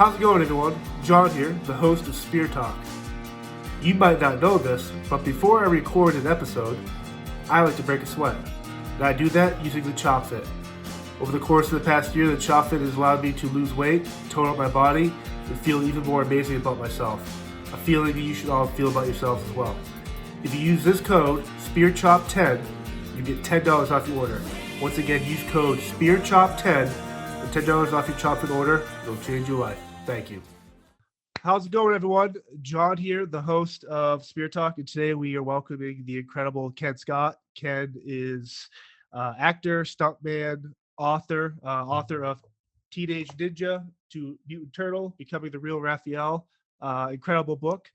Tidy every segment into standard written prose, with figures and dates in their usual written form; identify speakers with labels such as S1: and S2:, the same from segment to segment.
S1: How's it going, everyone? John here, the host of Spear Talk. You might not know this, but before I record an episode, I like to break a sweat. And I do that using the Chop Fit. Over the course of the past year, the Chop Fit has allowed me to lose weight, tone up my body, and feel even more amazing about myself. A feeling that you should all feel about yourselves as well. If you use this code, SpearChop10, you get $10 off your order. Once again, use code SpearChop10 and $10 off your Chop Fit order. It'll change your life. Thank you. How's it going, everyone? John here, the host of Spear Talk, and today we are welcoming the incredible Kenn Scott. Kenn is actor, stuntman, author of Teenage Ninja to Mutant Turtle, Becoming the Reel Raphael, incredible book.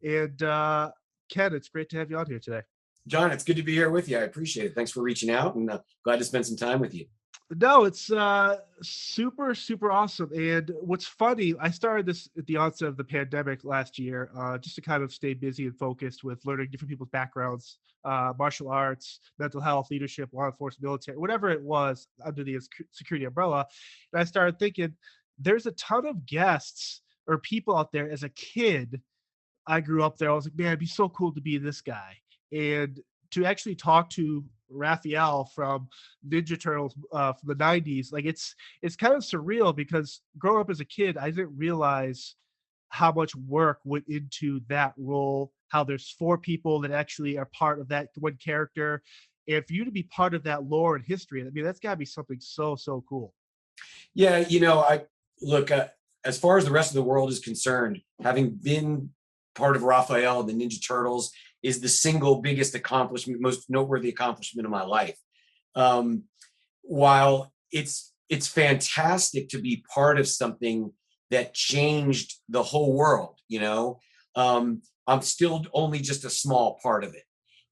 S1: And Kenn, it's great to have you on here today.
S2: John, it's good to be here with you. I appreciate it. Thanks for reaching out, and glad to spend some time with you.
S1: No, it's super, super awesome. And what's funny, I started this at the onset of the pandemic last year, just to kind of stay busy and focused with learning different people's backgrounds, martial arts, mental health, leadership, law enforcement, military, whatever it was under the security umbrella. And I started thinking, there's a ton of guests or people out there. As a kid, I grew up there. I was like, man, it'd be so cool to be this guy. And to actually talk to Raphael from Ninja Turtles from the 90s, like it's kind of surreal, because growing up as a kid, I didn't realize how much work went into that role, how there's 4 people that actually are part of that one character. And for you to be part of that lore and history, I mean, that's got to be something so cool.
S2: Yeah, I look, as far as the rest of the world is concerned, having been part of Raphael and the Ninja Turtles is the single biggest accomplishment, most noteworthy accomplishment of my life. While it's fantastic to be part of something that changed the whole world, I'm still only just a small part of it.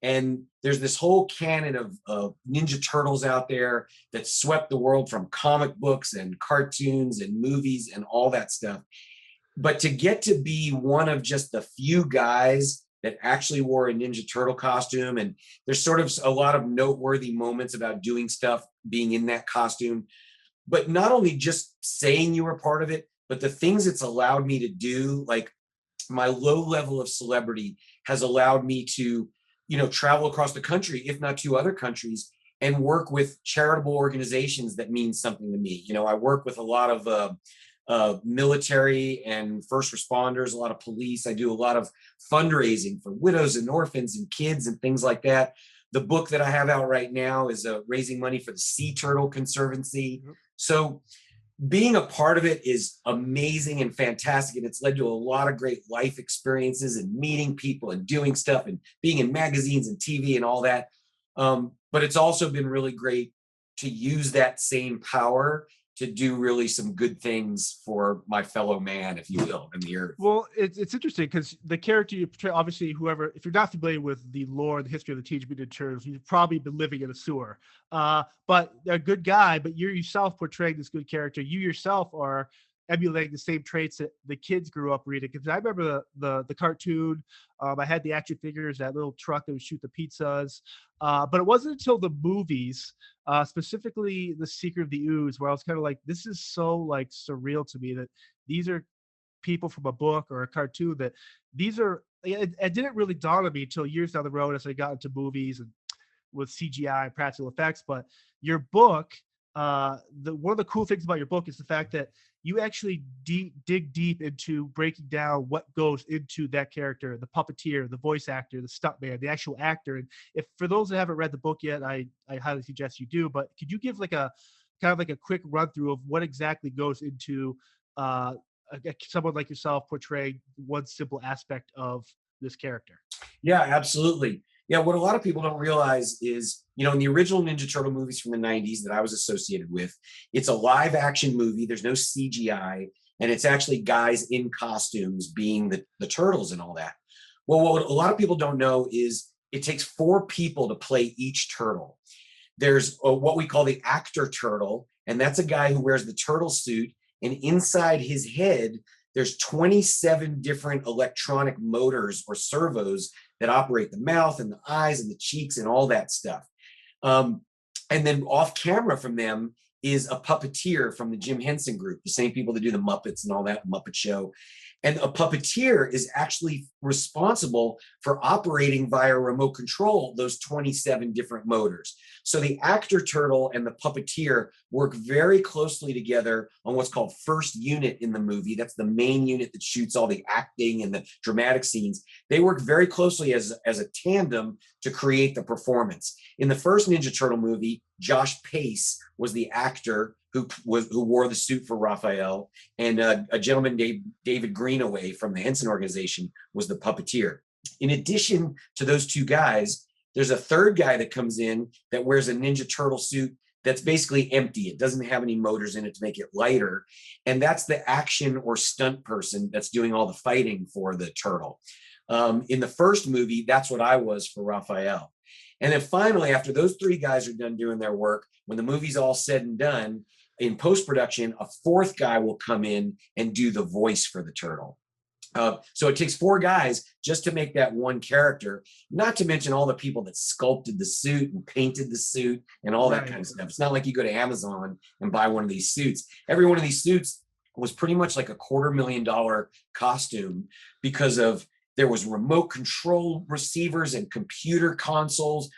S2: And there's this whole canon of Ninja Turtles out there that swept the world, from comic books and cartoons and movies and all that stuff. But to get to be one of just the few guys that actually wore a Ninja Turtle costume, and there's sort of a lot of noteworthy moments about doing stuff, being in that costume, but not only just saying you were part of it, but the things it's allowed me to do, like my low level of celebrity has allowed me to, travel across the country, if not 2 other countries, and work with charitable organizations that mean something to me. I work with a lot of military and first responders, a lot of police. I do a lot of fundraising for widows and orphans and kids and things like that. The book that I have out right now is raising money for the Sea Turtle Conservancy. Mm-hmm. So being a part of it is amazing and fantastic. And it's led to a lot of great life experiences and meeting people and doing stuff and being in magazines and TV and all that. But it's also been really great to use that same power to do really some good things for my fellow man, if you will, in the earth.
S1: Well, it's interesting, because the character you portray, obviously, if you're not familiar with the lore and the history of the Teenage Mutant Ninja Turtles, you've probably been living in a sewer. But a good guy, but you're yourself portraying this good character. You yourself are emulating the same traits that the kids grew up reading. Because I remember the cartoon. I had the action figures, that little truck that would shoot the pizzas. But it wasn't until the movies, specifically The Secret of the Ooze, where I was kind of like, this is so like surreal to me that these are people from a book or a cartoon, that these are, it didn't really dawn on me until years down the road as I got into movies and with CGI and practical effects. But your book, one of the cool things about your book is the fact that you actually dig deep into breaking down what goes into that character, the puppeteer, the voice actor, the stuntman, the actual actor. And if for those that haven't read the book yet, I highly suggest you do. But could you give like a kind of like a quick run through of what exactly goes into someone like yourself portraying one simple aspect of this character?
S2: Yeah, absolutely. Yeah, what a lot of people don't realize is, in the original Ninja Turtle movies from the 90s that I was associated with, it's a live action movie. There's no CGI, and it's actually guys in costumes being the turtles and all that. Well, what a lot of people don't know is it takes 4 people to play each turtle. There's what we call the actor turtle, and that's a guy who wears the turtle suit, and inside his head, there's 27 different electronic motors or servos that operate the mouth and the eyes and the cheeks and all that stuff. And then off camera from them is a puppeteer from the Jim Henson Group, the same people that do the Muppets and all that Muppet Show. And a puppeteer is actually responsible for operating via remote control those 27 different motors. So the actor turtle and the puppeteer work very closely together on what's called first unit in the movie. That's the main unit that shoots all the acting and the dramatic scenes. They work very closely as a tandem to create the performance. In the first Ninja Turtle movie, Josh Pace was the actor who wore the suit for Raphael, and a gentleman named David Greenaway from the Henson organization was the puppeteer. In addition to those two guys, there's a third guy that comes in that wears a Ninja Turtle suit that's basically empty. It doesn't have any motors in it to make it lighter. And that's the action or stunt person that's doing all the fighting for the turtle. In the first movie, that's what I was for Raphael. And then finally, after those three guys are done doing their work, when the movie's all said and done, in post-production, a fourth guy will come in and do the voice for the turtle. So it takes four guys just to make that one character, not to mention all the people that sculpted the suit and painted the suit and all that kind of stuff. It's not like you go to Amazon and buy one of these suits. Every one of these suits was pretty much like a $250,000 costume because of there was remote control receivers and computer consoles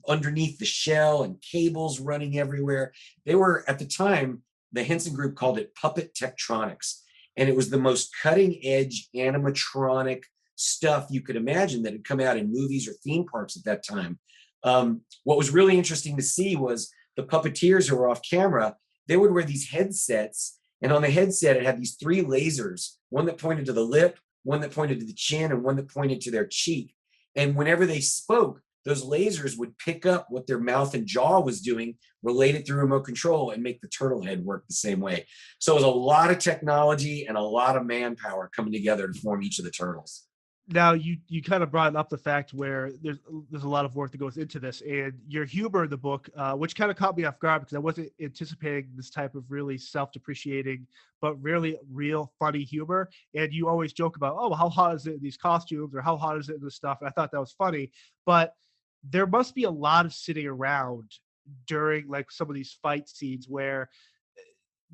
S2: underneath the shell and cables running everywhere. They were, at the time, the Henson Group called it puppet tectronics. And it was the most cutting edge animatronic stuff you could imagine that had come out in movies or theme parks at that time. What was really interesting to see was the puppeteers who were off camera, they would wear these headsets. And on the headset, it had these three lasers, one that pointed to the lip, one that pointed to the chin, and one that pointed to their cheek. And whenever they spoke, those lasers would pick up what their mouth and jaw was doing, relate it through remote control, and make the turtle head work the same way. So it was a lot of technology and a lot of manpower coming together to form each of the turtles.
S1: Now you kind of brought up the fact where there's a lot of work that goes into this, and your humor in the book, which kind of caught me off guard because I wasn't anticipating this type of really self-depreciating but really real funny humor. And you always joke about, oh, how hot is it in these costumes, or how hot is it in this stuff? And I thought that was funny, but there must be a lot of sitting around during like some of these fight scenes where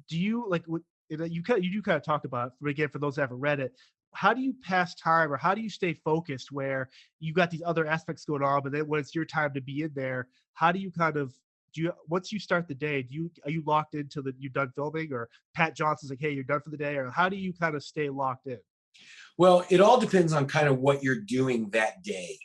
S1: do you like you do kind of talk about it, again, for those that haven't read it, how do you pass time or how do you stay focused where you got these other aspects going on, but then when it's your time to be in there, how do you kind of once you start the day, are you locked into you're done filming, or Pat Johnson's like, hey, you're done for the day, or how do you kind of stay locked in?
S2: Well, it all depends on kind of what you're doing that day.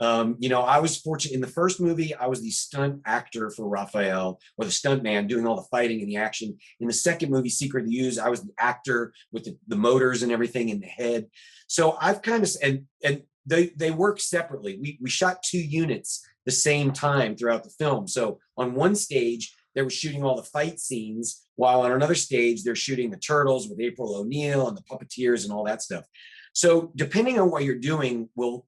S2: I was fortunate in the first movie, I was the stunt actor for Raphael, or the stunt man doing all the fighting and the action. In the second movie, Secret of the Ooze, I was the actor with the motors and everything in the head. So I've kind of, and they work separately. We shot 2 units the same time throughout the film. So on one stage, they were shooting all the fight scenes, while on another stage, they're shooting the turtles with April O'Neil and the puppeteers and all that stuff. So depending on what you're doing will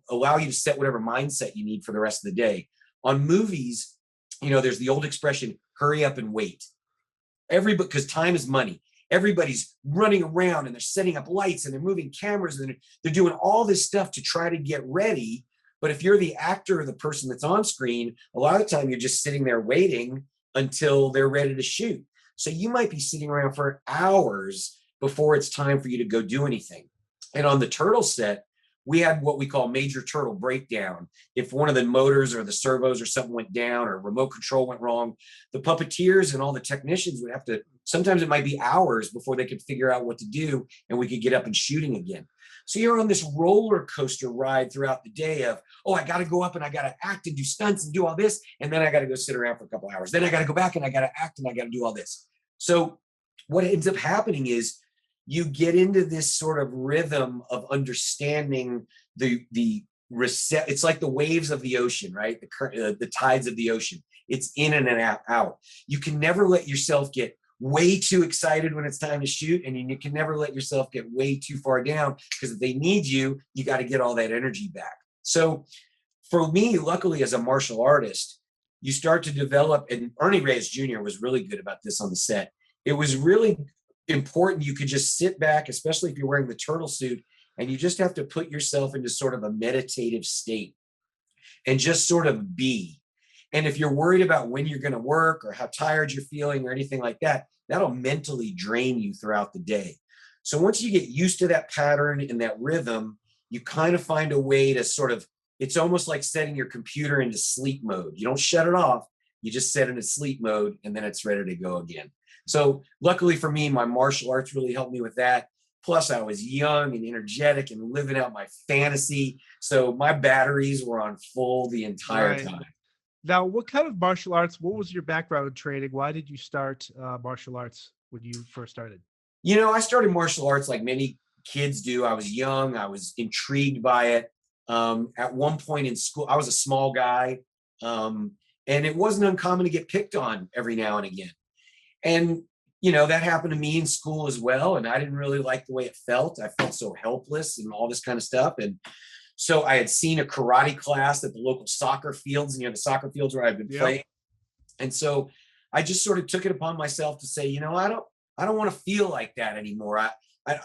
S2: allow you to set whatever mindset you need for the rest of the day. On movies, there's the old expression, hurry up and wait. Because time is money. Everybody's running around and they're setting up lights and they're moving cameras and they're doing all this stuff to try to get ready. But if you're the actor or the person that's on screen, a lot of the time you're just sitting there waiting until they're ready to shoot. So you might be sitting around for hours before it's time for you to go do anything. And on the turtle set, we had what we call major turtle breakdown. If one of the motors or the servos or something went down or remote control went wrong, the puppeteers and all the technicians would have to, sometimes it might be hours before they could figure out what to do and we could get up and shooting again. So you're on this roller coaster ride throughout the day of, oh, I got to go up and I got to act and do stunts and do all this. And then I got to go sit around for a couple hours. Then I got to go back and I got to act and I got to do all this. So what ends up happening is you get into this sort of rhythm of understanding it's like the waves of the ocean, right? The tides of the ocean. It's in and out. You can never let yourself get way too excited when it's time to shoot, and you can never let yourself get way too far down, because if they need you, you got to get all that energy back. So for me, luckily as a martial artist, you start to develop, and Ernie Reyes Jr. was really good about this on the set. It was really important. You could just sit back, especially if you're wearing the turtle suit, and you just have to put yourself into sort of a meditative state and just sort of be. And if you're worried about when you're going to work or how tired you're feeling or anything like that, that'll mentally drain you throughout the day. So once you get used to that pattern and that rhythm, you kind of find a way to sort of, it's almost like setting your computer into sleep mode. You don't shut it off, you just set it into sleep mode, and then it's ready to go again. So luckily for me, my martial arts really helped me with that. Plus I was young and energetic and living out my fantasy. So my batteries were on full the entire time.
S1: Now, what kind of martial arts, what was your background in training? Why did you start martial arts when you first started?
S2: You know, I started martial arts like many kids do. I was young. I was intrigued by it. At one point in school, I was a small guy, and it wasn't uncommon to get picked on every now and again. And, you know, that happened to me in school as well. And I didn't really like the way it felt. I felt so helpless and all this kind of stuff. And so I had seen a karate class at the local soccer fields, and you know, the soccer fields where I've been playing. And so I just sort of took it upon myself to say, you know, I don't want to feel like that anymore. I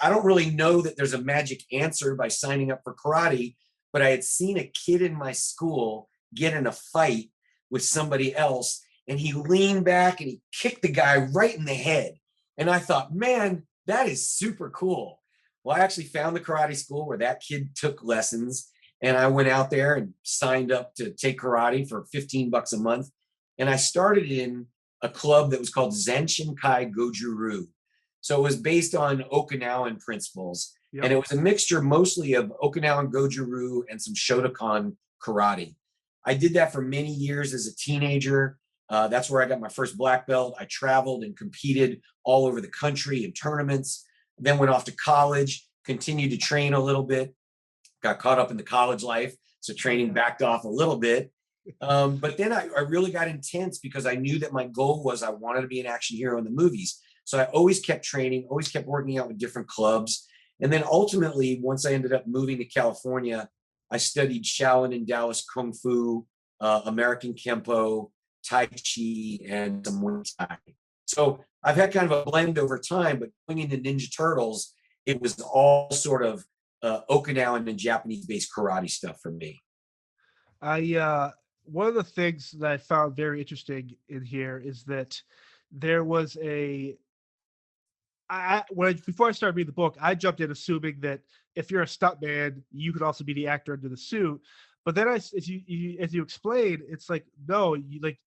S2: don't really know that there's a magic answer by signing up for karate, but I had seen a kid in my school get in a fight with somebody else, and he leaned back and he kicked the guy right in the head. And I thought, man, that is super cool. Well, I actually found the karate school where that kid took lessons, and I went out there and signed up to take karate for $15 a month. And I started in a club that was called Zenshinkai Goju-Ryu. So it was based on Okinawan principles. Yep. And it was a mixture mostly of Okinawan Goju-Ryu and some Shotokan karate. I did that for many years as a teenager. That's where I got my first black belt. I traveled and competed all over the country in tournaments, then went off to college, continued to train a little bit, got caught up in the college life. So training backed off a little bit. But then I really got intense because I knew that my goal was I wanted to be an action hero in the movies. So I always kept training, always kept working out with different clubs. And then ultimately, once I ended up moving to California, I studied Shaolin and Taoist Kung Fu, American Kempo, Tai Chi, and some Muay Thai. So I've had kind of a blend over time, but going into Ninja Turtles, it was all sort of Okinawan and Japanese-based karate stuff for me.
S1: One of the things that I found very interesting in here is that there was before I started reading the book, I jumped in assuming that if you're a stuntman, you could also be the actor under the suit. But then as you explain, it's like, no,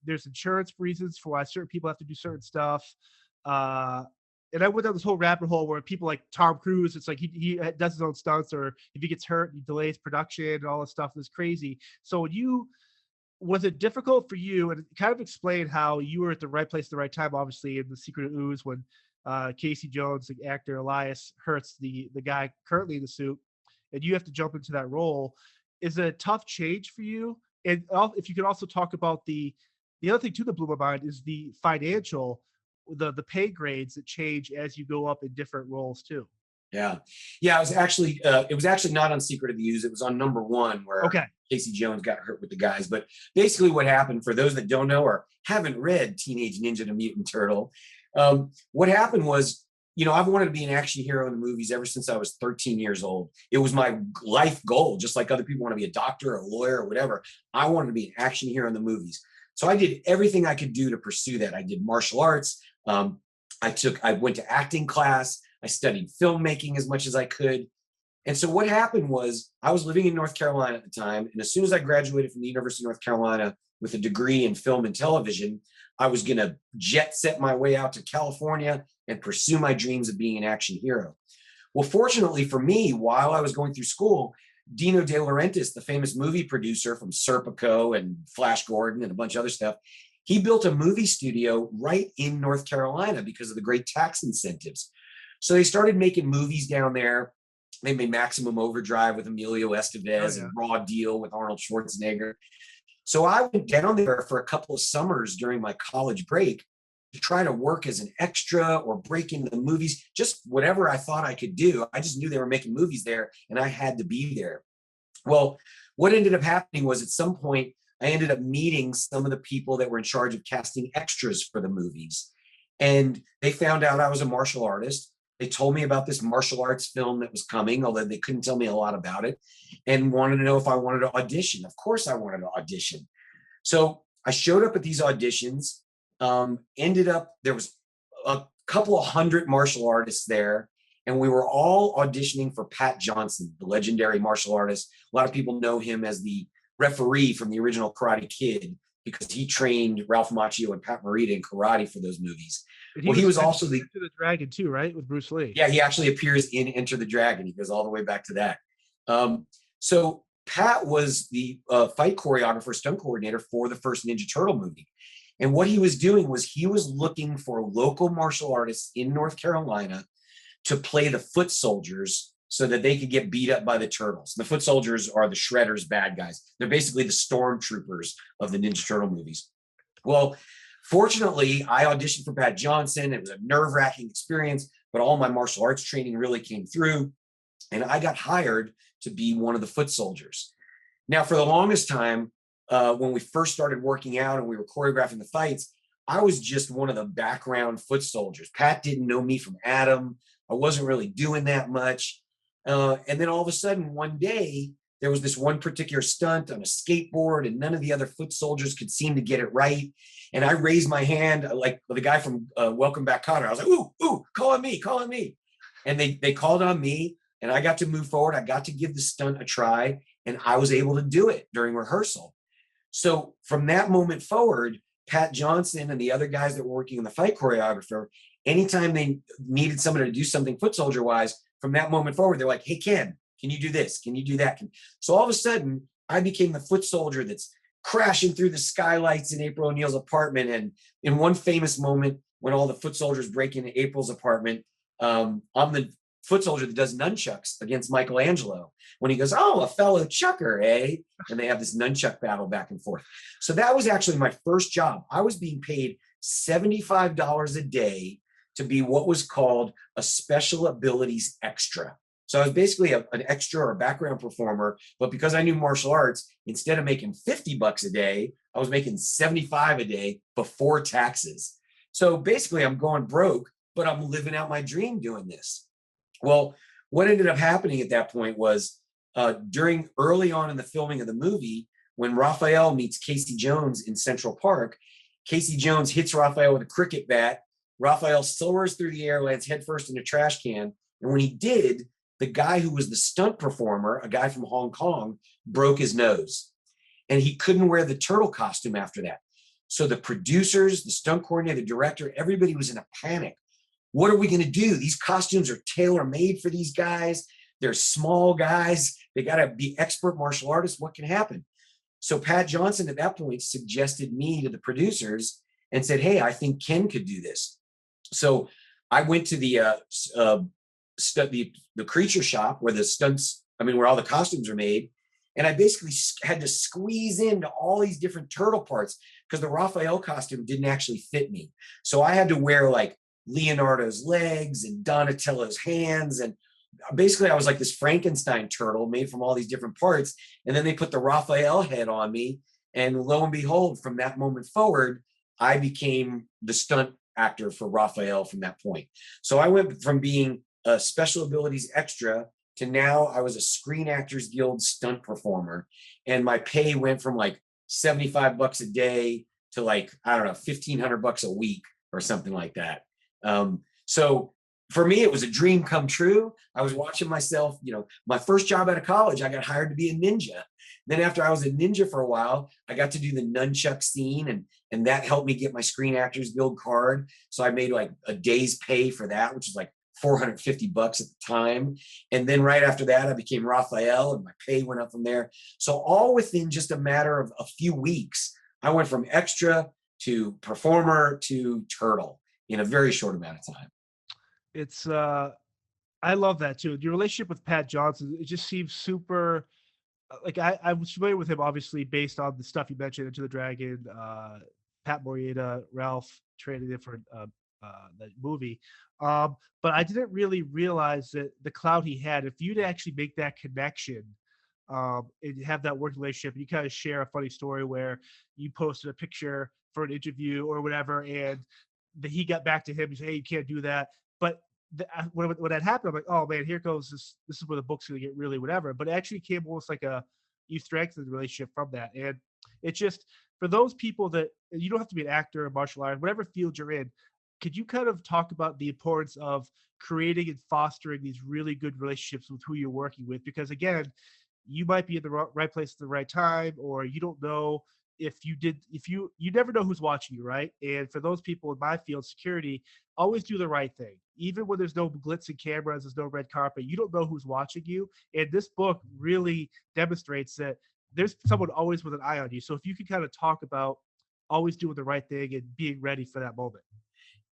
S1: there's insurance reasons for why certain people have to do certain stuff. And I went down this whole rabbit hole where people like Tom Cruise, it's like he does his own stunts, or if he gets hurt, he delays production and all this stuff. That's crazy. So was it difficult for you, and kind of explain how you were at the right place at the right time, obviously in The Secret of Ooze, when Casey Jones, the actor Elias, hurts the guy currently in the suit, and you have to jump into that role. Is it a tough change for you? And if you could also talk about the other thing too that blew my mind is the financial, the pay grades that change as you go up in different roles too.
S2: Yeah. It was actually not on Secret of the Ooze. It was on number 1 where Casey Jones got hurt with the guys. But basically what happened, for those that don't know or haven't read Teenage Ninja to Mutant Turtle, what happened was, you know, I've wanted to be an action hero in the movies ever since I was 13 years old. It was my life goal, just like other people want to be a doctor or a lawyer or whatever. I wanted to be an action hero in the movies. So I did everything I could do to pursue that. I did martial arts. I went to acting class. I studied filmmaking as much as I could. And so what happened was, I was living in North Carolina at the time. And as soon as I graduated from the University of North Carolina with a degree in film and television, I was going to jet set my way out to California and pursue my dreams of being an action hero. Well, fortunately for me, while I was going through school, Dino De Laurentiis, the famous movie producer from Serpico and Flash Gordon and a bunch of other stuff, he built a movie studio right in North Carolina because of the great tax incentives. So they started making movies down there. They made Maximum Overdrive with Emilio Estevez and Raw Deal with Arnold Schwarzenegger. So I went down there for a couple of summers during my college break to try to work as an extra or break into the movies, just whatever I thought I could do. I just knew they were making movies there and I had to be there. Well, what ended up happening was, at some point, I ended up meeting some of the people that were in charge of casting extras for the movies. And they found out I was a martial artist. They told me about this martial arts film that was coming, although they couldn't tell me a lot about it, and wanted to know if I wanted to audition. Of course I wanted to audition. So I showed up at these auditions, ended up, there was a couple of hundred martial artists there, and we were all auditioning for Pat Johnson, the legendary martial artist. A lot of people know him as the referee from the original Karate Kid because he trained Ralph Macchio and Pat Morita in karate for those movies.
S1: And
S2: Well, he was also
S1: Enter the Dragon too, right? With Bruce Lee.
S2: Yeah, he actually appears in Enter the Dragon. He goes all the way back to that. So Pat was the fight choreographer, stunt coordinator for the first Ninja Turtle movie. And what he was doing was he was looking for local martial artists in North Carolina to play the foot soldiers so that they could get beat up by the turtles. The foot soldiers are the Shredder's bad guys. They're basically the stormtroopers of the Ninja Turtle movies. Well, fortunately, I auditioned for Pat Johnson. It was a nerve-wracking experience, but all my martial arts training really came through, and I got hired to be one of the foot soldiers. Now, for the longest time, when we first started working out and we were choreographing the fights, I was just one of the background foot soldiers. Pat didn't know me from Adam. I wasn't really doing that much. And then all of a sudden, one day, there was this one particular stunt on a skateboard, and none of the other foot soldiers could seem to get it right. And I raised my hand, like the guy from Welcome Back, Kotter. I was like, ooh, call on me. And they called on me, and I got to move forward. I got to give the stunt a try, and I was able to do it during rehearsal. So from that moment forward, Pat Johnson and the other guys that were working in the fight choreographer, anytime they needed somebody to do something foot soldier wise, from that moment forward, they're like, hey, Ken, can you do this? Can you do that? So all of a sudden, I became the foot soldier that's crashing through the skylights in April O'Neil's apartment. And in one famous moment, when all the foot soldiers break into April's apartment, I'm the foot soldier that does nunchucks against Michelangelo when he goes, oh, a fellow chucker, eh? And they have this nunchuck battle back and forth. So that was actually my first job. I was being paid $75 a day to be what was called a special abilities extra. So I was basically an extra or a background performer, but because I knew martial arts, instead of making $50 a day, I was making $75 a day before taxes. So basically I'm going broke, but I'm living out my dream doing this. Well, what ended up happening at that point was during early on in the filming of the movie, when Raphael meets Casey Jones in Central Park, Casey Jones hits Raphael with a cricket bat. Raphael soars through the air, lands headfirst in a trash can. And when he did, the guy who was the stunt performer, a guy from Hong Kong, broke his nose. And he couldn't wear the turtle costume after that. So the producers, the stunt coordinator, the director, everybody was in a panic. What are we going to do? These costumes are tailor-made for these guys. They're small guys. They got to be expert martial artists. What can happen? So Pat Johnson at that point suggested me to the producers and said, hey, I think Ken could do this. So I went to the creature shop where the stunts, where all the costumes are made. And I basically had to squeeze into all these different turtle parts because the Raphael costume didn't actually fit me. So I had to wear like Leonardo's legs and Donatello's hands. And basically I was like this Frankenstein turtle made from all these different parts. And then they put the Raphael head on me. And lo and behold, from that moment forward, I became the stunt actor for Raphael from that point. So I went from being a special abilities extra to now I was a Screen Actors Guild stunt performer. And my pay went from like $75 a day to like, I don't know, $1,500 a week or something like that. So for me, it was a dream come true. I was watching myself, my first job out of college, I got hired to be a ninja. Then after I was a ninja for a while, I got to do the nunchuck scene and that helped me get my Screen Actors Guild card. So I made like a day's pay for that, which was like $450 at the time. And then right after that, I became Raphael and my pay went up from there. So all within just a matter of a few weeks, I went from extra to performer to turtle in a very short amount of time.
S1: It's I love that too. Your relationship with Pat Johnson, it just seems super like I was familiar with him obviously based on the stuff you mentioned, Into the Dragon, Pat Morita, Ralph, Trade different that movie. But I didn't really realize that the clout he had. If you'd actually make that connection, and have that working relationship, you kind of share a funny story where you posted a picture for an interview or whatever, and he got back to him and said, hey, you can't do that. But when that happened, I'm like, oh man, here goes this. This is where the book's gonna get really whatever. But it actually came almost like you strengthened the relationship from that, and it just for those people that, you don't have to be an actor or martial artist, whatever field you're in, could you kind of talk about the importance of creating and fostering these really good relationships with who you're working with? Because again, you might be in the right place at the right time, or you don't know if you never know who's watching you, right? And for those people in my field, security, always do the right thing. Even when there's no glitz and cameras, there's no red carpet, you don't know who's watching you. And this book really demonstrates that there's someone always with an eye on you. So if you could kind of talk about always doing the right thing and being ready for that moment.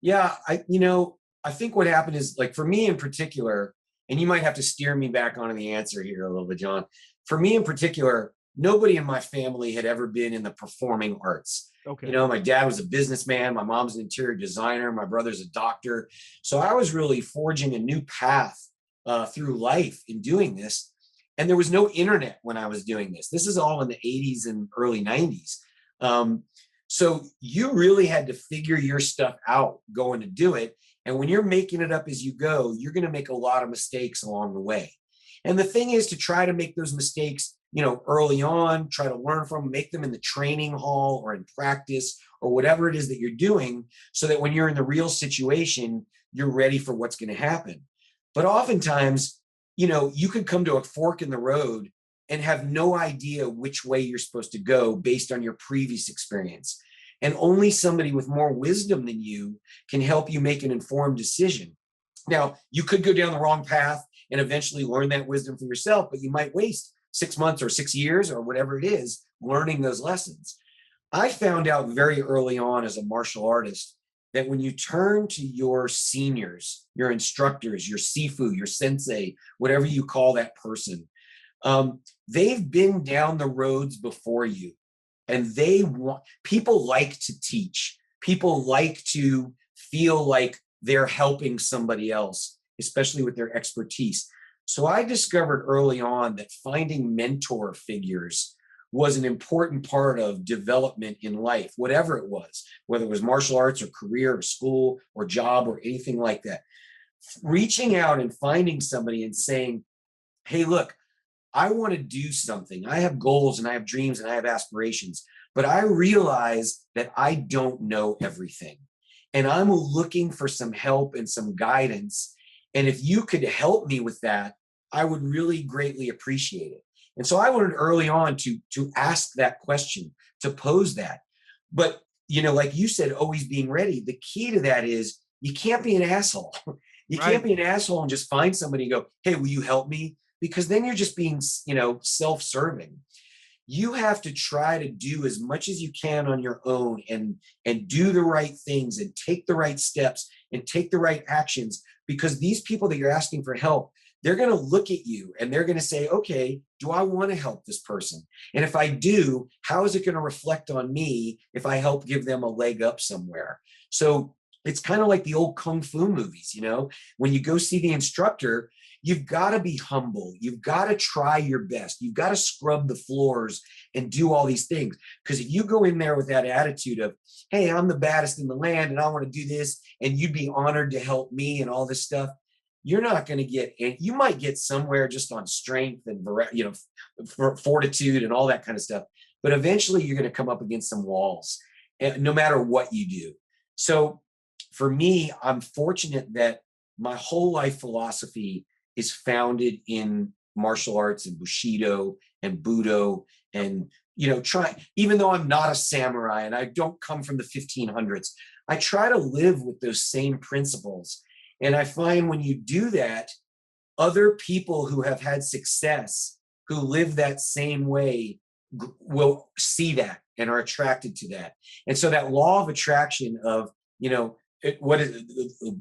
S2: Yeah, I think what happened is, like, for me in particular, and you might have to steer me back onto the answer here a little bit, John. For me in particular, nobody in my family had ever been in the performing arts.
S1: Okay.
S2: My dad was a businessman, my mom's an interior designer, my brother's a doctor. So I was really forging a new path through life in doing this. And there was no internet when I was doing this. This is all in the 80s and early 90s. So you really had to figure your stuff out going to do it. And when you're making it up as you go, you're going to make a lot of mistakes along the way. And the thing is to try to make those mistakes, early on, try to learn from them, make them in the training hall or in practice or whatever it is that you're doing, so that when you're in the real situation, you're ready for what's going to happen. But oftentimes, you could come to a fork in the road and have no idea which way you're supposed to go based on your previous experience. And only somebody with more wisdom than you can help you make an informed decision. Now, you could go down the wrong path and eventually learn that wisdom for yourself, but you might waste 6 months or 6 years or whatever it is learning those lessons. I found out very early on as a martial artist that when you turn to your seniors, your instructors, your sifu, your sensei, whatever you call that person, they've been down the roads before you, and people like to teach. People like to feel like they're helping somebody else, especially with their expertise. So I discovered early on that finding mentor figures was an important part of development in life, whatever it was, whether it was martial arts or career or school or job or anything like that. Reaching out and finding somebody and saying, hey, look, I want to do something. I have goals and I have dreams and I have aspirations, but I realize that I don't know everything. And I'm looking for some help and some guidance. And if you could help me with that, I would really greatly appreciate it. And so I learned early on to ask that question, to pose that. But, like you said, always being ready. The key to that is you can't be an asshole. You can't be an asshole and just find somebody and go, hey, will you help me? Because then you're just being, self-serving. You have to try to do as much as you can on your own and do the right things and take the right steps and take the right actions, because these people that you're asking for help, they're going to look at you and they're going to say, okay, do I want to help this person? And if I do, how is it going to reflect on me if I help give them a leg up somewhere? So it's kind of like the old Kung Fu movies, when you go see the instructor, you've got to be humble. You've got to try your best. You've got to scrub the floors and do all these things. Because if you go in there with that attitude of, hey, I'm the baddest in the land and I want to do this, and you'd be honored to help me and all this stuff, you're not going to get, and you might get somewhere just on strength and, fortitude and all that kind of stuff. But eventually you're going to come up against some walls, no matter what you do. So for me, I'm fortunate that my whole life philosophy is founded in martial arts and Bushido and Budo and, even though I'm not a samurai and I don't come from the 1500s, I try to live with those same principles. And I find when you do that, other people who have had success, who live that same way, will see that and are attracted to that. And so that law of attraction of,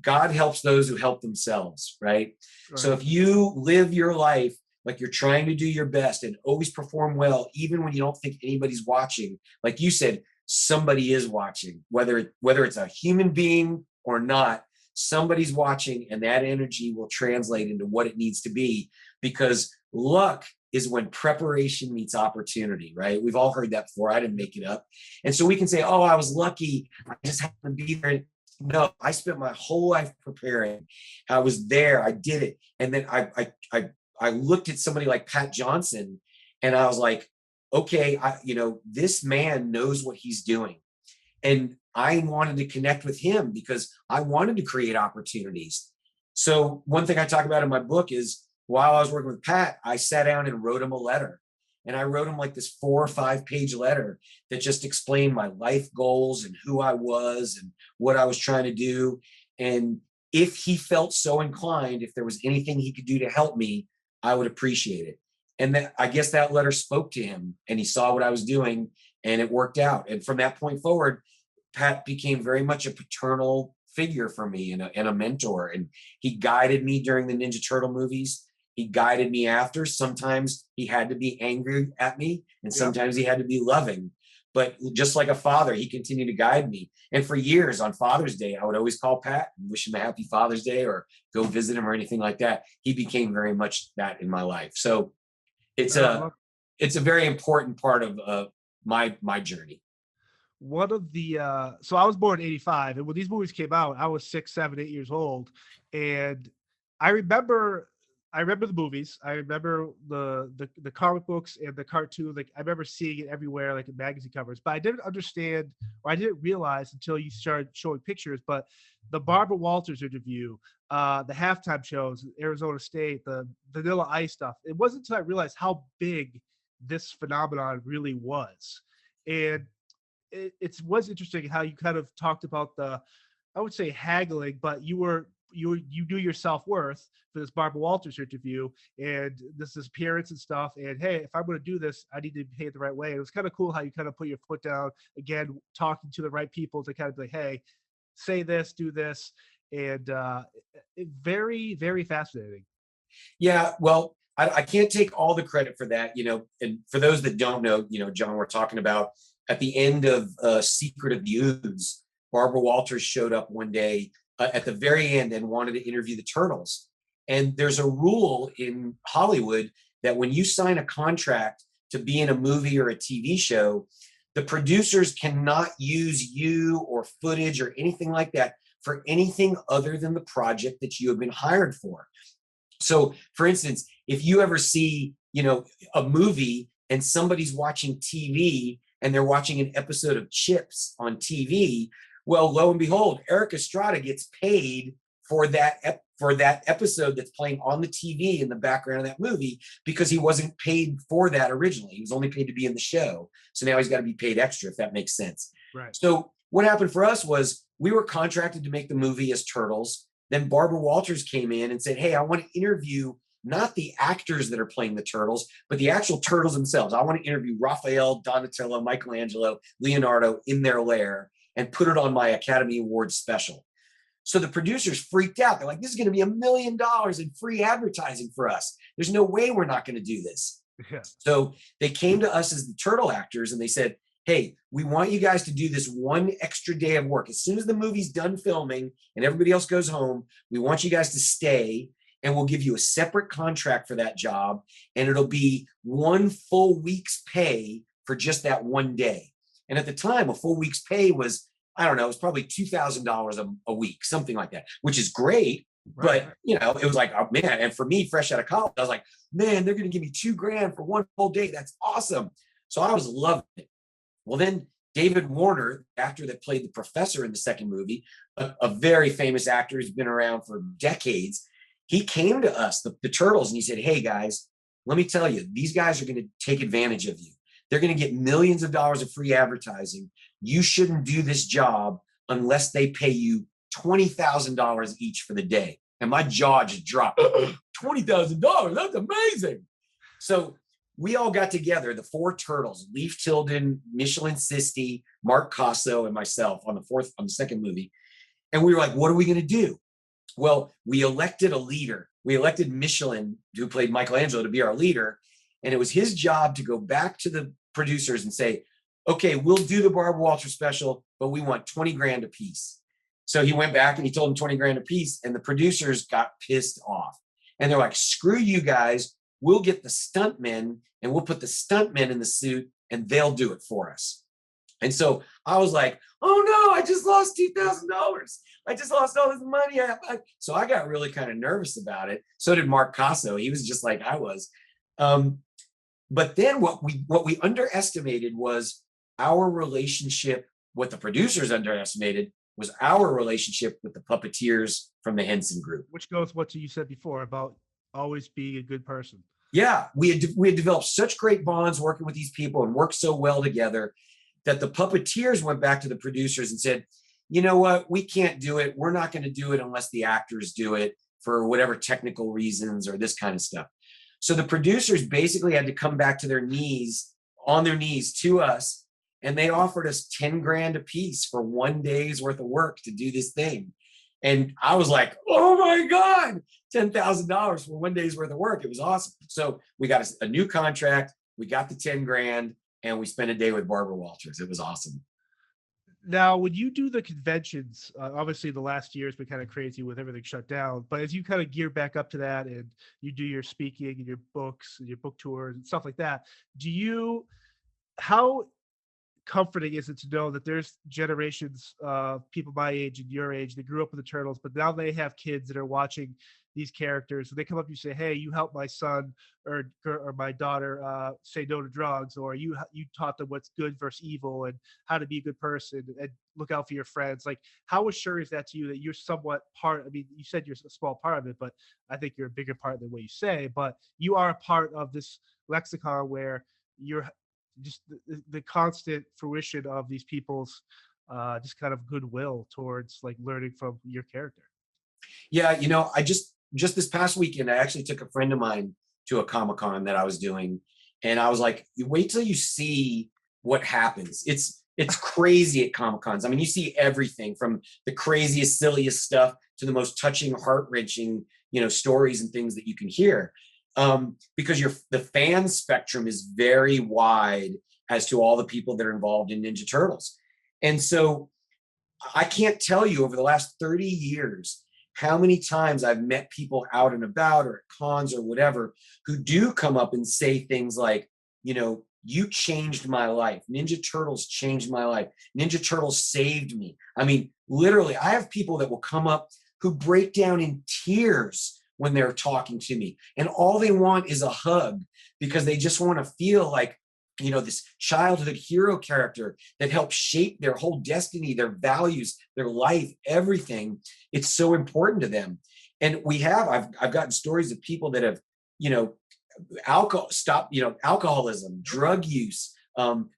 S2: God helps those who help themselves, right? So if you live your life like you're trying to do your best and always perform well, even when you don't think anybody's watching, like you said, somebody is watching, whether it's a human being or not, somebody's watching, and that energy will translate into what it needs to be, because luck is when preparation meets opportunity, right? We've all heard that before. I didn't make it up. And so we can say, oh, I was lucky, I just happened to be there. No, I spent my whole life preparing. I was there, I did it. And then I looked at somebody like Pat Johnson and I was like, okay, this man knows what he's doing. And I wanted to connect with him because I wanted to create opportunities. So one thing I talk about in my book is while I was working with Pat, I sat down and wrote him a letter. And I wrote him like this 4 or 5 page letter that just explained my life goals and who I was and what I was trying to do. And if he felt so inclined, if there was anything he could do to help me, I would appreciate it. And that, I guess that letter spoke to him and he saw what I was doing and it worked out. And from that point forward, Pat became very much a paternal figure for me and a mentor. And he guided me during the Ninja Turtle movies. He guided me after. Sometimes he had to be angry at me, and sometimes he had to be loving. But just like a father, he continued to guide me. And for years on Father's Day, I would always call Pat and wish him a happy Father's Day or go visit him or anything like that. He became very much that in my life. So it's a very important part of my journey.
S1: One of the so I was born in 85, and when these movies came out, I was 6, 7, 8 years old. And I remember the movies. I remember the comic books and the cartoon. Like I remember seeing it everywhere, like in magazine covers. But I didn't understand, or I didn't realize until you started showing pictures. But the Barbara Walters interview, the halftime shows, Arizona State, the Vanilla Ice stuff. It wasn't until I realized how big this phenomenon really was. And it was interesting how you kind of talked about the, I would say haggling, but you knew your self-worth for this Barbara Walters interview and this appearance and stuff. And hey, if I'm going to do this, I need to be paid the right way. It was kind of cool how you kind of put your foot down again, talking to the right people to kind of be like, hey, say this, do this. And very, very fascinating.
S2: Yeah, well, I can't take all the credit for that, and for those that don't know, John, we're talking about at the end of Secret of the Ooze, Barbara Walters showed up one day at the very end and wanted to interview the Turtles. And there's a rule in Hollywood that when you sign a contract to be in a movie or a TV show, the producers cannot use you or footage or anything like that for anything other than the project that you have been hired for. So, for instance, if you ever see, a movie and somebody's watching TV and they're watching an episode of Chips on TV, well, lo and behold, Eric Estrada gets paid for that episode that's playing on the TV in the background of that movie because he wasn't paid for that originally. He was only paid to be in the show. So now he's got to be paid extra, if that makes sense.
S1: Right.
S2: So what happened for us was we were contracted to make the movie as Turtles. Then Barbara Walters came in and said, hey, I want to interview not the actors that are playing the Turtles, but the actual Turtles themselves. I want to interview Raphael, Donatello, Michelangelo, Leonardo in their lair and put it on my Academy Awards special. So the producers freaked out. They're like, this is going to be $1 million in free advertising for us. There's no way we're not going to do this.
S1: Yeah.
S2: So they came to us as the Turtle actors and they said, hey, we want you guys to do this one extra day of work. As soon as the movie's done filming and everybody else goes home, we want you guys to stay and we'll give you a separate contract for that job. And it'll be 1 full week's pay for just that one day. And at the time, a full week's pay was, I don't know, it was probably $2,000 a week, something like that, which is great. Right. But, it was like, oh, man. And for me, fresh out of college, I was like, man, they're going to give me $2,000 for 1 full day. That's awesome. So I was loving it. Well, then David Warner, the actor that played the professor in the second movie, a very famous actor who's been around for decades, he came to us, the Turtles, and he said, hey, guys, let me tell you, these guys are going to take advantage of you. They're going to get millions of dollars of free advertising. You shouldn't do this job unless they pay you $20,000 each for the day. And my jaw just dropped. $20,000, that's amazing. So we all got together, the 4 Turtles, Leif Tilden, Michelin Sisti, Mark Casso, and myself on the second movie. And we were like, what are we going to do? Well, we elected a leader. We elected Michelin, who played Michelangelo, to be our leader. And it was his job to go back to the producers and say, okay, we'll do the Barbara Walters special, but we want $20,000 a piece. So he went back and he told them $20,000 a piece, and the producers got pissed off. And they're like, screw you guys. We'll get the stuntmen and we'll put the stuntmen in the suit and they'll do it for us. And so I was like, oh no, I just lost $2,000. I just lost all this money. So I got really kind of nervous about it. So did Mark Casso. He was just like I was. But then what we underestimated was our relationship. What the producers underestimated was our relationship with the puppeteers from the Henson Group.
S1: Which goes what you said before about always being a good person.
S2: Yeah, we had developed such great bonds working with these people and worked so well together that the puppeteers went back to the producers and said, you know what, we can't do it. We're not going to do it unless the actors do it for whatever technical reasons or this kind of stuff. So the producers basically had to come back to their knees, on their knees to us, and they offered us 10 grand a piece for 1 day's worth of work to do this thing. And I was like, oh my God, $10,000 for 1 day's worth of work. It was awesome. So we got a new contract, we got the 10 grand, and we spent a day with Barbara Walters. It was awesome.
S1: Now, when you do the conventions, obviously the last year has been kind of crazy with everything shut down, but as you kind of gear back up to that and you do your speaking and your books and your book tours and stuff like that, how comforting is it to know that there's generations of people my age and your age that grew up with the Turtles, but now they have kids that are watching these characters, and they come up to you and say, hey, you helped my son or my daughter say no to drugs, or you taught them what's good versus evil and how to be a good person and look out for your friends. Like, how assured is that to you that you're somewhat part? I mean, you said you're a small part of it, but I think you're a bigger part than what you say. But you are a part of this lexicon where you're just the constant fruition of these people's just kind of goodwill towards like learning from your character.
S2: Yeah, I just this past weekend, I actually took a friend of mine to a Comic-Con that I was doing. And I was like, you wait till you see what happens. It's crazy at Comic-Cons. I mean, you see everything from the craziest, silliest stuff to the most touching, heart-wrenching, stories and things that you can hear. Because the fan spectrum is very wide as to all the people that are involved in Ninja Turtles. And so I can't tell you over the last 30 years how many times I've met people out and about or at cons or whatever who do come up and say things like, you changed my life. Ninja Turtles changed my life. Ninja Turtles saved me. I mean, literally, I have people that will come up who break down in tears when they're talking to me. And all they want is a hug because they just want to feel like, this childhood hero character that helped shape their whole destiny, their values, their life, everything. It's so important to them. And I've gotten stories of people that have, alcoholism, drug use,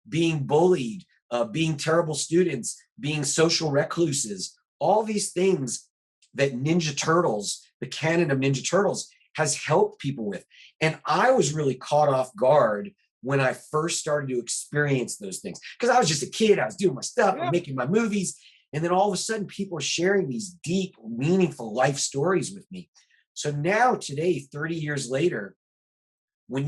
S2: being bullied, being terrible students, being social recluses, all these things that Ninja Turtles, the canon of Ninja Turtles, has helped people with. And I was really caught off guard when I first started to experience those things. Because I was just a kid, I was doing my stuff, I'm making my movies. And then all of a sudden people are sharing these deep, meaningful life stories with me. So now today, 30 years later, when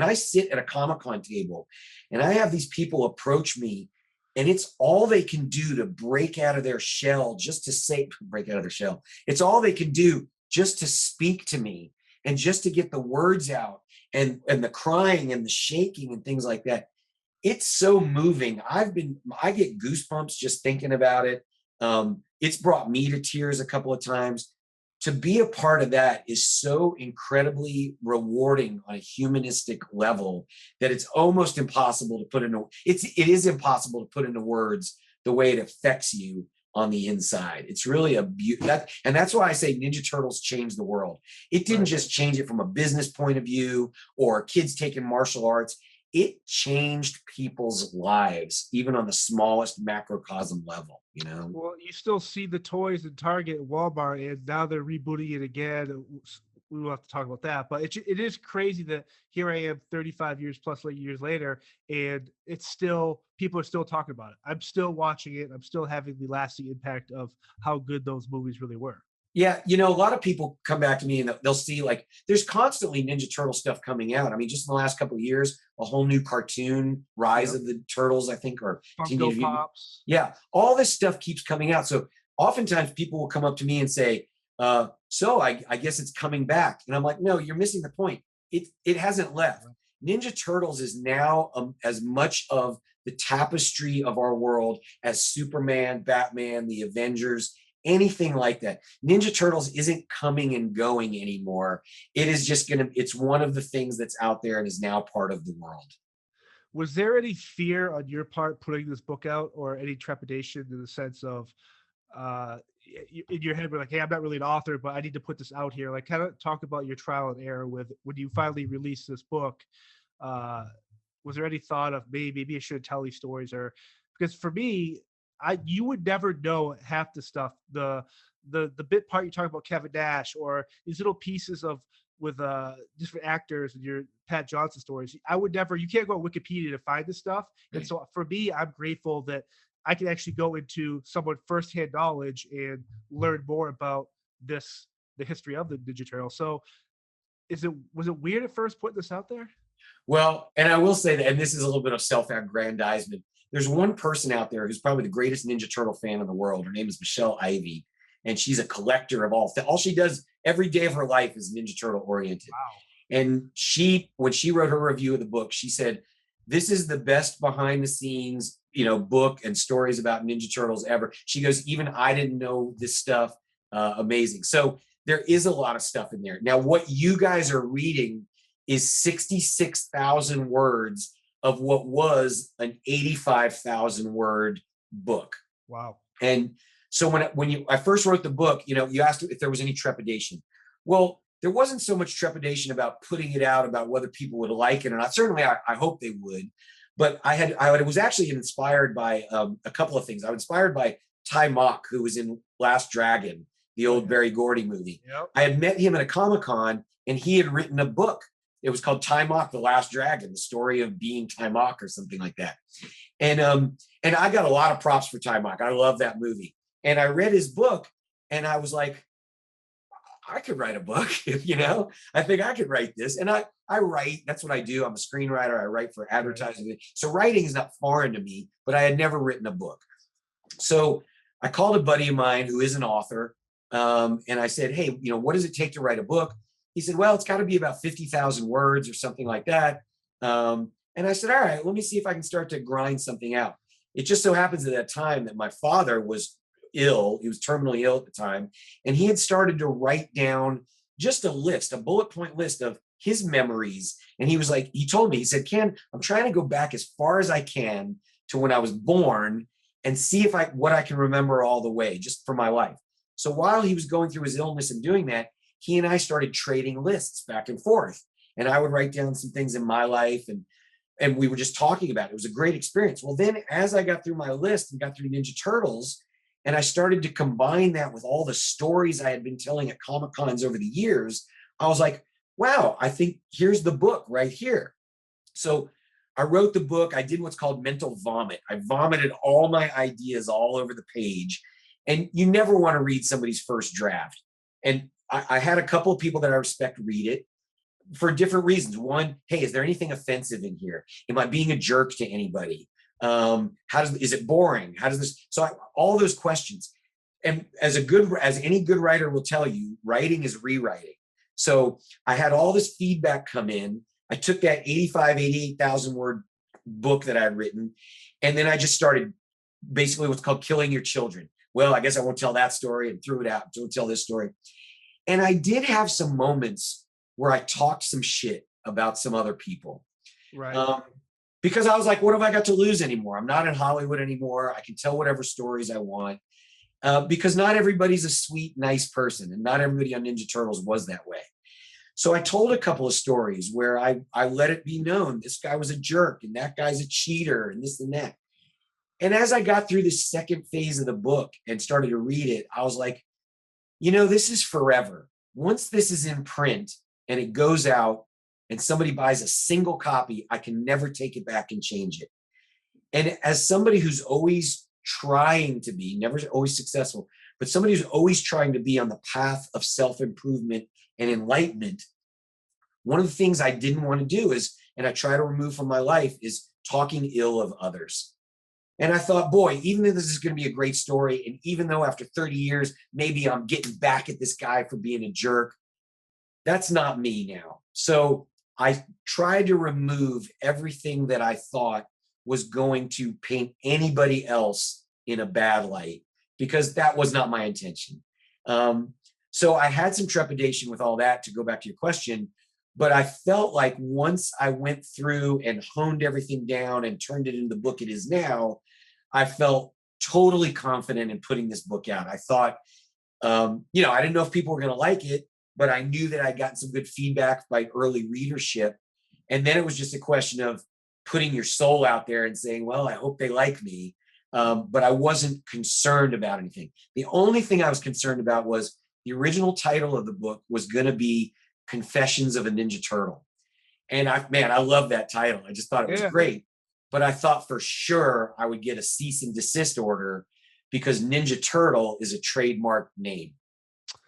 S2: I sit at a Comic-Con table and I have these people approach me and it's all they can do to break out of their shell, It's all they can do just to speak to me and just to get the words out and the crying and the shaking and things like that. It's so moving. I get goosebumps just thinking about it. It's brought me to tears a couple of times. To be a part of that is so incredibly rewarding on a humanistic level that it's almost impossible to put into it is impossible to put into words the way it affects you on the inside. It's really and that's why I say Ninja Turtles changed the world. It didn't just change it from a business point of view or kids taking martial arts. It changed people's lives, even on the smallest macrocosm level,
S1: Well, you still see the toys in Target and Walmart, and now they're rebooting it again. We will have to talk about that, but it is crazy that here I am 35 years plus years later, and people are still talking about it. I'm still watching it. I'm still having the lasting impact of how good those movies really were.
S2: Yeah, a lot of people come back to me and they'll see like there's constantly Ninja Turtle stuff coming out. I mean, just in the last couple of years, a whole new cartoon, Rise of the Turtles, I think, or
S1: Funko Pops.
S2: Yeah, all this stuff keeps coming out. So oftentimes people will come up to me and say, so I guess it's coming back. And I'm like, no, you're missing the point. It hasn't left. Ninja Turtles is now as much of the tapestry of our world as Superman, Batman, the Avengers. anything like that. Ninja Turtles isn't coming and going anymore. It is just it's one of the things that's out there and is now part of the world.
S1: Was there any fear on your part putting this book out, or any trepidation in the sense of in your head, we're like, hey, I'm not really an author, but I need to put this out here? Like, kind of talk about your trial and error with when you finally released this book. Uh, was there any thought of maybe I should tell these stories? Or because for me, you would never know half the stuff. The bit part you talk about Kevin Nash, or these little pieces of with different actors and your Pat Johnson stories. I would never. You can't go on Wikipedia to find this stuff. And so for me, I'm grateful that I can actually go into someone firsthand knowledge and learn more about the history of the Ninja Turtle. So was it weird at first putting this out there?
S2: Well, and I will say that, and this is a little bit of self-aggrandizement. There's one person out there who's probably the greatest Ninja Turtle fan in the world. Her name is Michelle Ivy, and she's a collector of all she does every day of her life is Ninja Turtle oriented.
S1: Wow.
S2: And when she wrote her review of the book, she said, this is the best behind the scenes, book and stories about Ninja Turtles ever. She goes, even I didn't know this stuff. Amazing. So there is a lot of stuff in there. Now, what you guys are reading is 66,000 words of what was an 85,000 word book.
S1: Wow.
S2: And so when I first wrote the book, you asked if there was any trepidation. Well, there wasn't so much trepidation about putting it out, about whether people would like it or not. Certainly, I hope they would. But I was actually inspired by a couple of things. I was inspired by Ty Mock, who was in Last Dragon, the old Barry Gordy movie.
S1: Yep.
S2: I had met him at a Comic-Con, and he had written a book. It was called Ty Mock, The Last Dragon, the story of being Ty Mock or something like that. And I got a lot of props for Ty Mock. I love that movie. And I read his book, and I was like, I could write a book, I think I could write this. And I write, that's what I do. I'm a screenwriter. I write for advertising. So writing is not foreign to me, but I had never written a book. So I called a buddy of mine who is an author. And I said, hey, what does it take to write a book? He said, well, it's got to be about 50,000 words or something like that. And I said, all right, let me see if I can start to grind something out. It just so happens at that time that my father was ill. He was terminally ill at the time. And he had started to write down just a bullet point list of his memories. And he was like, he told me, he said, Ken, I'm trying to go back as far as I can to when I was born and see what I can remember all the way just for my life. So while he was going through his illness and doing that, he and I started trading lists back and forth. And I would write down some things in my life, and we were just talking about it. It was a great experience. Well, then as I got through my list and got through Ninja Turtles, and I started to combine that with all the stories I had been telling at Comic-Cons over the years, I was like, wow, I think here's the book right here. So I wrote the book. I did what's called mental vomit. I vomited all my ideas all over the page. And you never want to read somebody's first draft. And I had a couple of people that I respect read it for different reasons. One, hey, is there anything offensive in here? Am I being a jerk to anybody? Is it boring? How does this? So all those questions. And as any good writer will tell you, writing is rewriting. So I had all this feedback come in. I took that 88,000 word book that I had written, and then I just started basically what's called killing your children. Well, I guess I won't tell that story, and threw it out. Don't tell this story. And I did have some moments where I talked some shit about some other people.
S1: Right.
S2: Because I was like, what have I got to lose anymore? I'm not in Hollywood anymore. I can tell whatever stories I want. Because not everybody's a sweet, nice person. And not everybody on Ninja Turtles was that way. So I told a couple of stories where I let it be known this guy was a jerk and that guy's a cheater and this and that. And as I got through the second phase of the book and started to read it, I was like, this is forever. Once this is in print and it goes out and somebody buys a single copy, I can never take it back and change it. And as somebody who's always trying to be, never always successful, but somebody who's always trying to be on the path of self-improvement and enlightenment, one of the things I didn't want to do and I try to remove from my life, is talking ill of others. And I thought, boy, even though this is going to be a great story, and even though after 30 years, maybe I'm getting back at this guy for being a jerk, that's not me now. So I tried to remove everything that I thought was going to paint anybody else in a bad light. because that was not my intention. So I had some trepidation with all that, to go back to your question, but I felt like once I went through and honed everything down and turned it into the book it is now, I felt totally confident in putting this book out. I thought, you know, I didn't know if people were going to like it, but I knew that I'd gotten some good feedback by early readership. And then it was just a question of putting your soul out there and saying, well, I hope they like me. But I wasn't concerned about anything. The only thing I was concerned about was the original title of the book was going to be Confessions of a Ninja Turtle. And I love that title. I just thought it was great. But I thought for sure I would get a cease and desist order, because Ninja Turtle is a trademark name.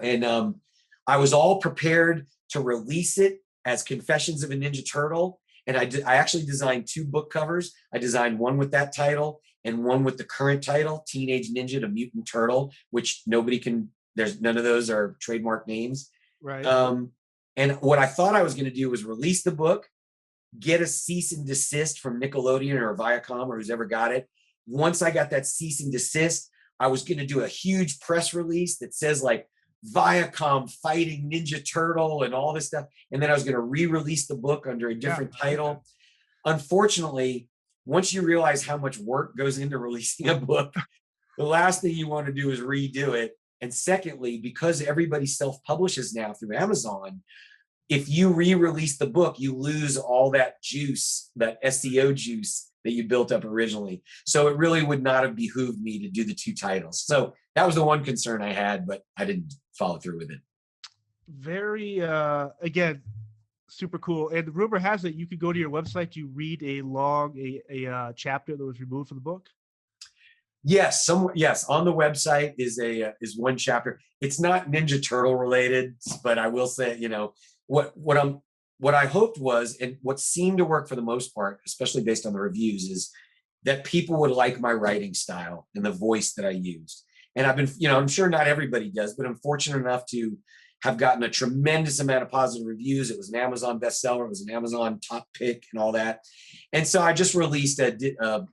S2: And I was all prepared to release it as Confessions of a Ninja Turtle. And I actually designed 2 book covers. I designed one with that title and one with the current title, Teenage Ninja to Mutant Turtle, which there's none of those are trademark names.
S1: Right.
S2: And what I thought I was going to do was release the book, get a cease and desist from Nickelodeon or Viacom or who's ever got it. Once I got that cease and desist, I was going to do a huge press release that says like Viacom fighting Ninja Turtle and all this stuff. And then I was going to re-release the book under a different title. Unfortunately, once you realize how much work goes into releasing a book, the last thing you want to do is redo it. And secondly, because everybody self-publishes now through Amazon, if you re-release the book, you lose all that juice, that SEO juice that you built up originally. So it really would not have behooved me to do the 2 titles. So that was the one concern I had, but I didn't follow through with it.
S1: Very, again, super cool. And the rumor has it you could go to your website to read a chapter that was removed from the book.
S2: Yes, yes. On the website is one chapter. It's not Ninja Turtle related, but I will say, you know, what I hoped was, and what seemed to work for the most part, especially based on the reviews, is that people would like my writing style and the voice that I used. And I've been, you know, I'm sure not everybody does, but I'm fortunate enough to have gotten a tremendous amount of positive reviews. It was an Amazon bestseller. It was an Amazon top pick and all that. And so I just released a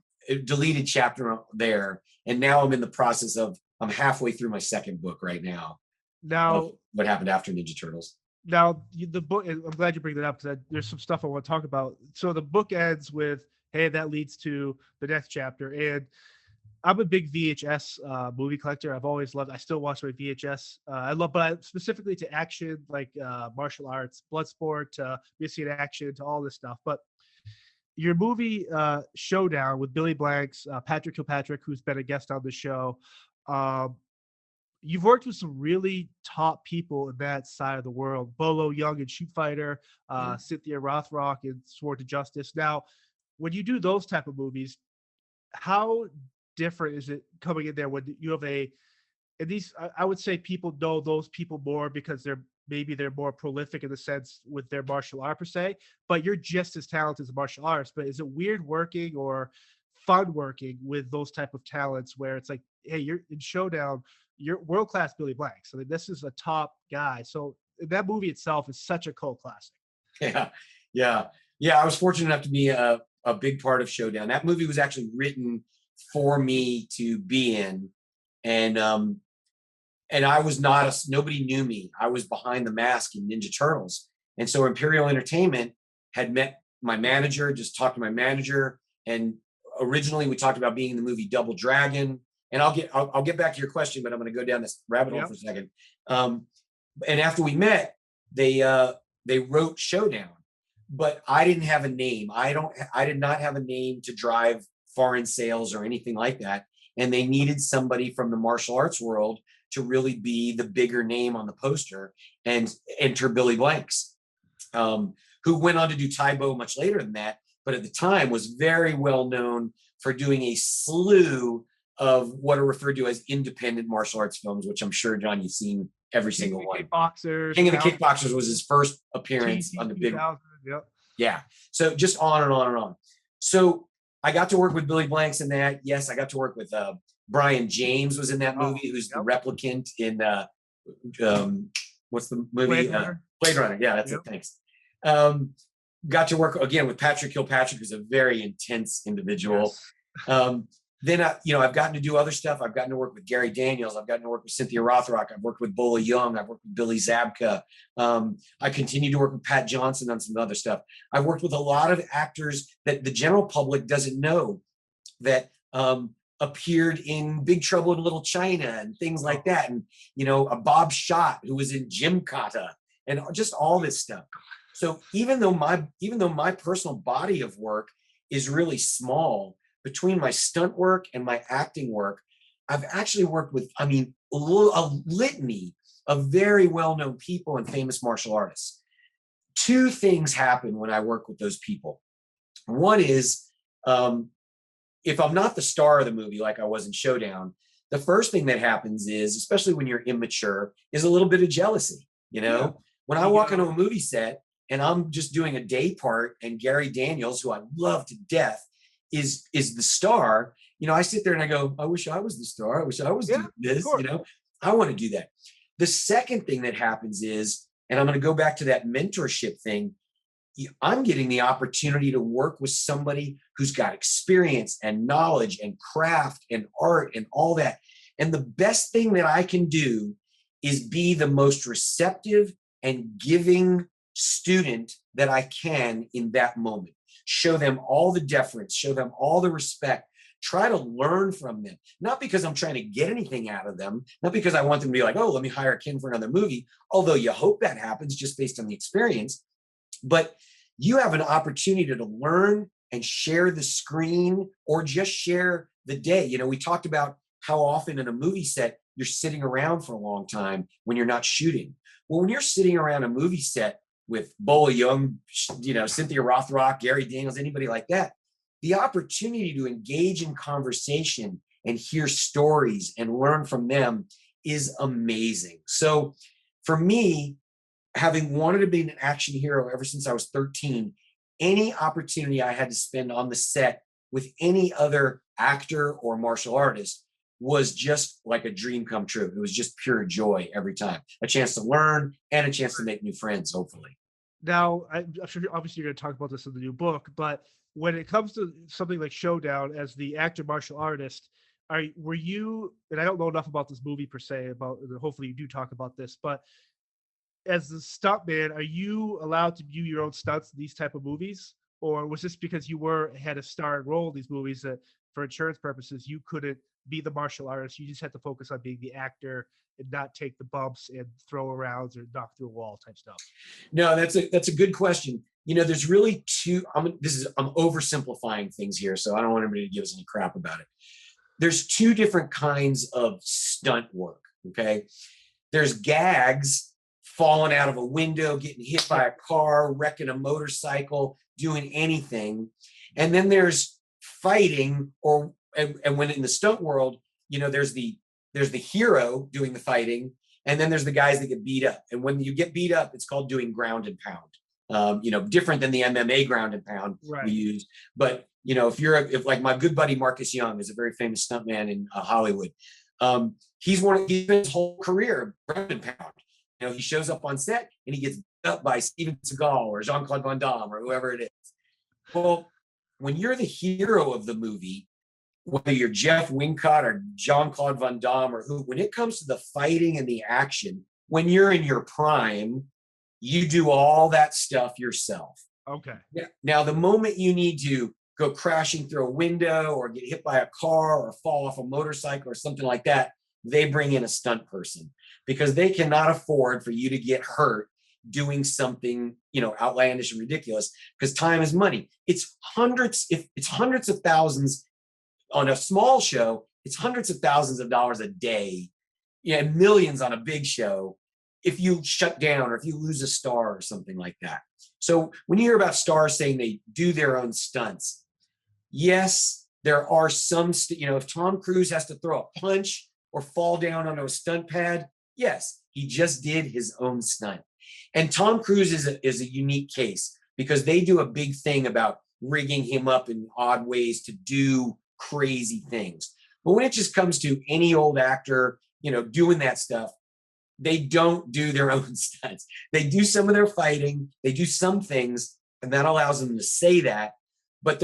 S2: deleted chapter there. And now I'm in the process of, I'm halfway through my 2nd book right now.
S1: Now,
S2: what happened after Ninja Turtles.
S1: Now, the book, I'm glad you bring that up, because there's some stuff I want to talk about. So the book ends with, hey, that leads to the next chapter. And I'm a big VHS movie collector. I've always loved, I still watch my VHS. But specifically to action, like martial arts, blood sport, missing action, to all this stuff. But your movie Showdown with Billy Blanks, Patrick Kilpatrick, who's been a guest on the show, you've worked with some really top people in that side of the world. Bolo Yeung in Shoot Fighter, Cynthia Rothrock in Sword to Justice. Now, when you do those type of movies, how different is it coming in there when you have and these, I would say people know those people more because they're more prolific in the sense with their martial art per se, but you're just as talented as a martial artist. But is it weird working or fun working with those type of talents where it's like, hey, you're in Showdown, you're world-class Billy Blanks. I mean, this is a top guy. So that movie itself is such a cult classic.
S2: Yeah. I was fortunate enough to be a big part of Showdown. That movie was actually written for me to be in. And I was nobody knew me. I was behind the mask in Ninja Turtles. And so Imperial Entertainment had met my manager, just talked to my manager. And originally we talked about being in the movie Double Dragon. And I'll get back to your question, but I'm going to go down this rabbit hole for a second. And after we met, they wrote Showdown, but I didn't have a name. I did not have a name to drive foreign sales or anything like that. And they needed somebody from the martial arts world to really be the bigger name on the poster, and enter Billy Blanks, who went on to do Taibo much later than that, but at the time was very well known for doing a slew of what are referred to as independent martial arts films, which I'm sure, John, you've seen every single one. King of the Kickboxers was his first appearance on the big.
S1: Yep.
S2: Yeah. So just on and on and on. So I got to work with Billy Blanks in that. Yes, I got to work with Brian James was in that movie, who's the replicant in what's the movie? Blade Runner. Yeah, that's it. Thanks. Got to work again with Patrick Kilpatrick, who's a very intense individual. Yes. then I've gotten to do other stuff. I've gotten to work with Gary Daniels. I've gotten to work with Cynthia Rothrock. I've worked with Bolo Yeung. I've worked with Billy Zabka. I continue to work with Pat Johnson on some other stuff. I've worked with a lot of actors that the general public doesn't know that appeared in Big Trouble in Little China and things like that. And, a Bob Schott who was in Jim Kata and just all this stuff. So even though my personal body of work is really small, between my stunt work and my acting work, I've actually worked with, a litany of very well-known people and famous martial artists. Two things happen when I work with those people. One is, if I'm not the star of the movie, like I was in Showdown, the first thing that happens is, especially when you're immature, is a little bit of jealousy.
S1: Yeah.
S2: When I walk into a movie set and I'm just doing a day part and Gary Daniels, who I love to death, is the star, I sit there and I go, I wish I was the star. I wish I was doing this, I want to do that. The second thing that happens is, and I'm going to go back to that mentorship thing, I'm getting the opportunity to work with somebody who's got experience and knowledge and craft and art and all that. And the best thing that I can do is be the most receptive and giving student that I can in that moment. Show them all the deference, show them all the respect, try to learn from them. Not because I'm trying to get anything out of them, not because I want them to be like, oh, let me hire Kenn for another movie, although you hope that happens just based on the experience. But you have an opportunity to learn and share the screen or just share the day. We talked about how often in a movie set you're sitting around for a long time when you're not shooting. Well, when you're sitting around a movie set with Bolo Yeung, Cynthia Rothrock, Gary Daniels, anybody like that, the opportunity to engage in conversation and hear stories and learn from them is amazing. So for me, having wanted to be an action hero ever since I was 13, any opportunity I had to spend on the set with any other actor or martial artist was just like a dream come true. It was just pure joy every time. A chance to learn and a chance to make new friends, hopefully.
S1: Now, I'm sure obviously you're going to talk about this in the new book, but when it comes to something like Showdown, as the actor martial artist, were you, and I don't know enough about this movie per se, hopefully you do talk about this, but as the stuntman, are you allowed to view your own stunts in these type of movies? Or was this because you had a starring role in these movies that for insurance purposes, you couldn't be the martial artist, you just had to focus on being the actor and not take the bumps and throw arounds or knock through a wall type stuff?
S2: No, that's a good question. There's really two. I'm oversimplifying things here, so I don't want anybody to give us any crap about it. There's two different kinds of stunt work. Okay, there's gags, falling out of a window, getting hit by a car, wrecking a motorcycle, doing anything, and then there's fighting, and when in the stunt world, there's the hero doing the fighting, and then there's the guys that get beat up. And when you get beat up, it's called doing ground and pound. Different than the MMA ground and pound we use. But if like my good buddy Marcus Young is a very famous stuntman in Hollywood. He's spent his whole career ground and pound. He shows up on set and he gets beat up by Steven Seagal or Jean-Claude Van Damme or whoever it is. Well, when you're the hero of the movie, whether you're Jeff Wincott or Jean-Claude Van Damme or who, when it comes to the fighting and the action, when you're in your prime, you do all that stuff yourself.
S1: Okay.
S2: Now, the moment you need to go crashing through a window or get hit by a car or fall off a motorcycle or something like that, they bring in a stunt person because they cannot afford for you to get hurt doing something, outlandish and ridiculous, because time is money. It's hundreds of thousands on a small show. It's hundreds of thousands of dollars a day, and millions on a big show if you shut down or if you lose a star or something like that. So when you hear about stars saying they do their own stunts, yes, there are some, if Tom Cruise has to throw a punch or fall down onto a stunt pad, yes, he just did his own stunt. And Tom Cruise is a unique case because they do a big thing about rigging him up in odd ways to do crazy things. But when it just comes to any old actor, doing that stuff, they don't do their own stunts. They do some of their fighting, they do some things, and that allows them to say that. But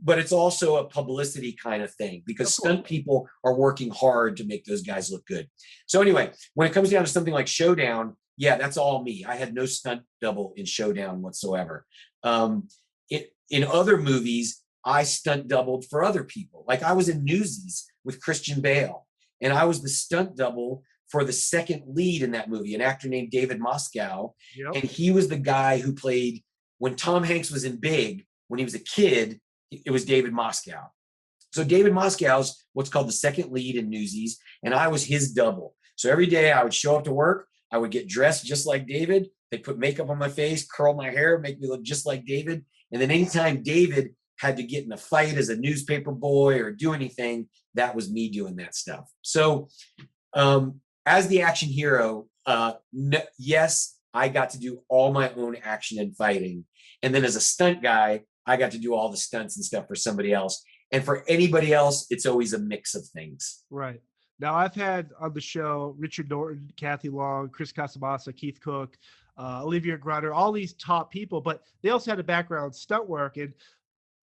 S2: but it's also a publicity kind of thing because stunt people are working hard to make those guys look good. So anyway, when it comes down to something like Showdown, yeah, that's all me. I had no stunt double in Showdown whatsoever. In other movies, I stunt doubled for other people. Like I was in Newsies with Christian Bale, and I was the stunt double for the second lead in that movie, an actor named David Moscow.
S1: Yep.
S2: And he was the guy who played, when Tom Hanks was in Big, when he was a kid, it was David Moscow. So David Moscow's what's called the second lead in Newsies, and I was his double. So every day I would show up to work, I would get dressed just like David. They put makeup on my face, curl my hair, make me look just like David. And then anytime David had to get in a fight as a newspaper boy or do anything, that was me doing that stuff. So as the action hero, yes, I got to do all my own action and fighting. And then as a stunt guy, I got to do all the stunts and stuff for somebody else. And for anybody else, it's always a mix of things.
S1: Right. Now, I've had on the show Richard Norton, Kathy Long, Chris Casamassa, Keith Cook, Olivia Grutter, all these top people, but they also had a background in stunt work. And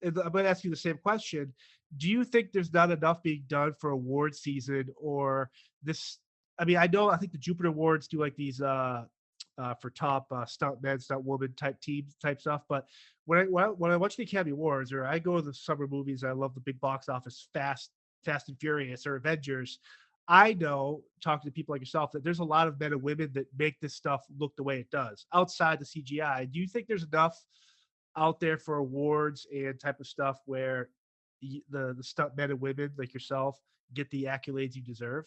S1: I'm going to ask you the same question. Do you think there's not enough being done for award season or this? I mean, I think the Jupiter Awards do like these for top stunt men, stunt woman type teams type stuff. But when I watch the Academy Awards or I go to the summer movies, I love the big box office, Fast and Furious or Avengers. I know, talking to people like yourself, that there's a lot of men and women that make this stuff look the way it does outside the CGI. Do you think there's enough out there for awards and type of stuff where the stunt men and women like yourself get the accolades you deserve?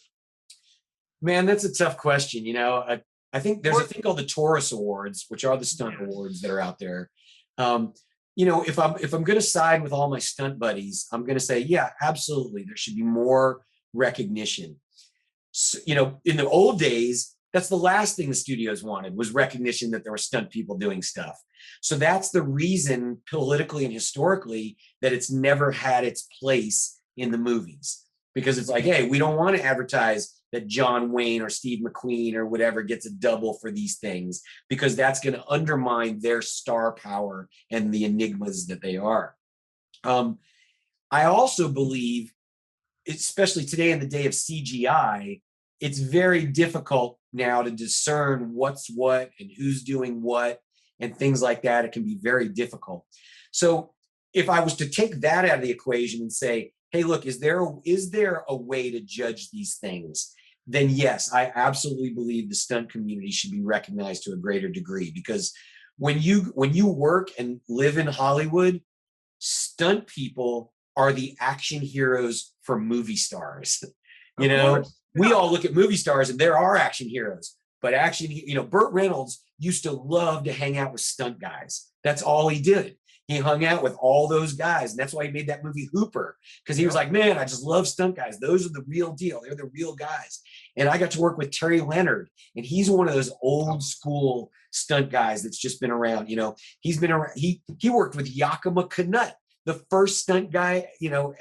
S2: Man, that's a tough question. I think there's a thing called the Taurus Awards, which are the stunt awards that are out there. If I'm going to side with all my stunt buddies, I'm going to say, yeah, absolutely, there should be more recognition. So, in the old days, that's the last thing the studios wanted was recognition that there were stunt people doing stuff. So that's the reason politically and historically that it's never had its place in the movies, because it's like, hey, we don't want to advertise that John Wayne or Steve McQueen or whatever gets a double for these things, because that's going to undermine their star power and the enigmas that they are. I also believe, especially today in the day of CGI, it's very difficult now to discern what's what and who's doing what and things like that. It can be very difficult. So if I was to take that out of the equation and say, hey, look, is there a way to judge these things? Then yes, I absolutely believe the stunt community should be recognized to a greater degree, because when you work and live in Hollywood, stunt people are the action heroes for movie stars. We all look at movie stars and there are action heroes, but Burt Reynolds used to love to hang out with stunt guys. That's all he did. He hung out with all those guys. And that's why he made that movie Hooper, because he was like, man, I just love stunt guys. Those are the real deal. They're the real guys. And I got to work with Terry Leonard, and he's one of those old school stunt guys that's just been around. He's been around. He worked with Yakima Canutt, the first stunt guy,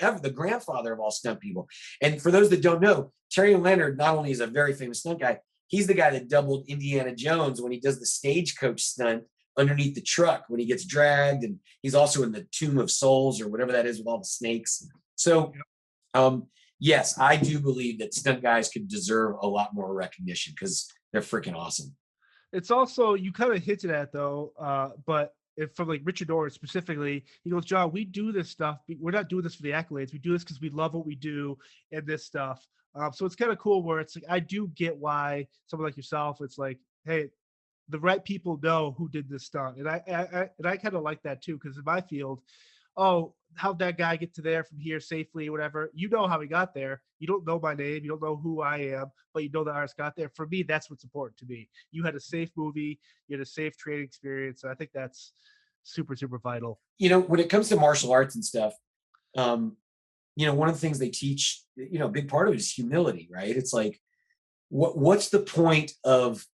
S2: ever, the grandfather of all stunt people. And for those that don't know, Terry Leonard not only is a very famous stunt guy, he's the guy that doubled Indiana Jones when he does the stagecoach stunt underneath the truck when he gets dragged, and he's also in the Tomb of Souls or whatever that is with all the snakes. So yes, I do believe that stunt guys could deserve a lot more recognition because they're freaking awesome.
S1: It's also, you kind of hinted at though, but from like Richard Norton specifically, he goes, John, we do this stuff. We're not doing this for the accolades. We do this because we love what we do and this stuff. So it's kind of cool where it's like, I do get why someone like yourself, it's like, hey, the right people know who did this stunt. And I kind of like that too, because in my field, how'd that guy get to there from here safely, whatever? You know how he got there. You don't know my name. You don't know who I am, but you know the artist got there. For me, that's what's important to me. You had a safe movie. You had a safe training experience. And I think that's super, super vital.
S2: When it comes to martial arts and stuff, one of the things they teach, a big part of it is humility, right? It's like, what's the point of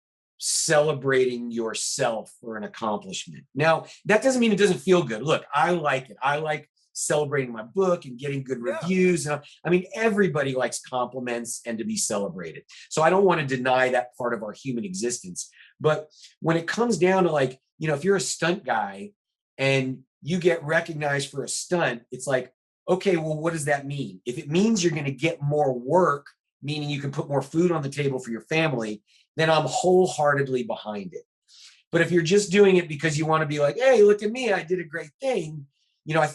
S2: celebrating yourself for an accomplishment? Now, that doesn't mean it doesn't feel good. Look, I like it. I like celebrating my book and getting good reviews. I mean, everybody likes compliments and to be celebrated. So I don't want to deny that part of our human existence. But when it comes down to if you're a stunt guy and you get recognized for a stunt, it's like, okay, well, what does that mean? If it means you're going to get more work, meaning you can put more food on the table for your family, then I'm wholeheartedly behind it. But if you're just doing it because you want to be like, hey, look at me, I did a great thing, you know,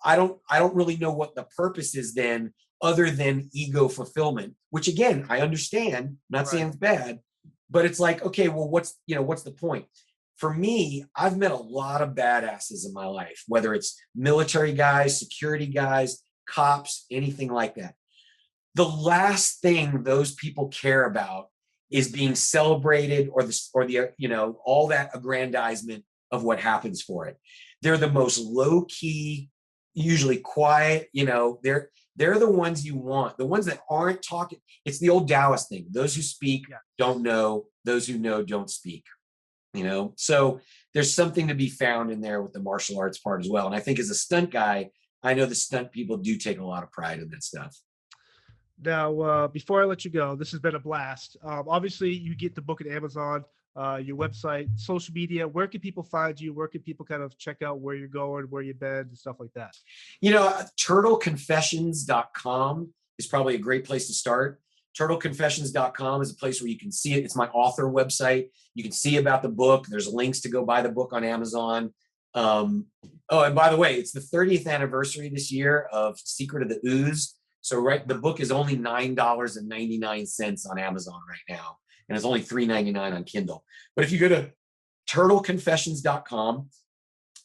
S2: I don't really know what the purpose is then, other than ego fulfillment, which again, I understand, not saying it's bad, but it's like, okay, well, what's the point? For me, I've met a lot of badasses in my life, whether it's military guys, security guys, cops, anything like that. The last thing those people care about is being celebrated or the all that aggrandizement of what happens for it. They're the most low key, usually quiet, they're the ones you want, the ones that aren't talking. It's the old Taoist thing. Those who speak don't know, those who know don't speak, So there's something to be found in there with the martial arts part as well. And I think as a stunt guy, I know the stunt people do take a lot of pride in that stuff.
S1: Now, before I let you go, this has been a blast. Obviously, you get the book at Amazon, your website, social media. Where can people find you? Where can people kind of check out where you're going, where you've been, and stuff like that?
S2: Turtleconfessions.com is probably a great place to start. Turtleconfessions.com is a place where you can see it. It's my author website. You can see about the book. There's links to go buy the book on Amazon. And by the way, it's the 30th anniversary this year of Secret of the Ooze. So the book is only $9.99 on Amazon right now. And it's only $3.99 on Kindle. But if you go to turtleconfessions.com,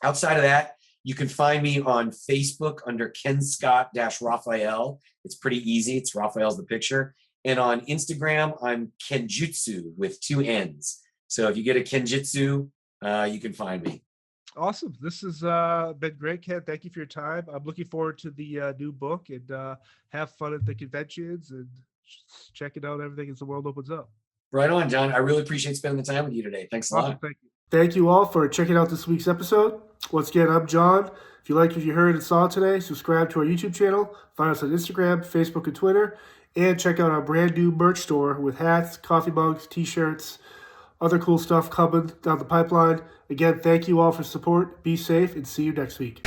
S2: outside of that, you can find me on Facebook under Kenn Scott Raphael. It's pretty easy. It's Raphael's the picture. And on Instagram, I'm Kenjutsu with 2 N's. So if you get a Kenjutsu, you can find me.
S1: Awesome. This has been great, Ken. Thank you for your time. I'm looking forward to the new book, and have fun at the conventions and check it out, everything as the world opens up.
S2: Right on, John. I really appreciate spending the time with you today. Thanks a lot.
S1: Thank you. Thank you all for checking out this week's episode. Once again, I'm John. If you liked what you heard and saw today, subscribe to our YouTube channel, find us on Instagram, Facebook, and Twitter, and check out our brand new merch store with hats, coffee mugs, t-shirts, other cool stuff coming down the pipeline. Again, thank you all for support. Be safe and see you next week.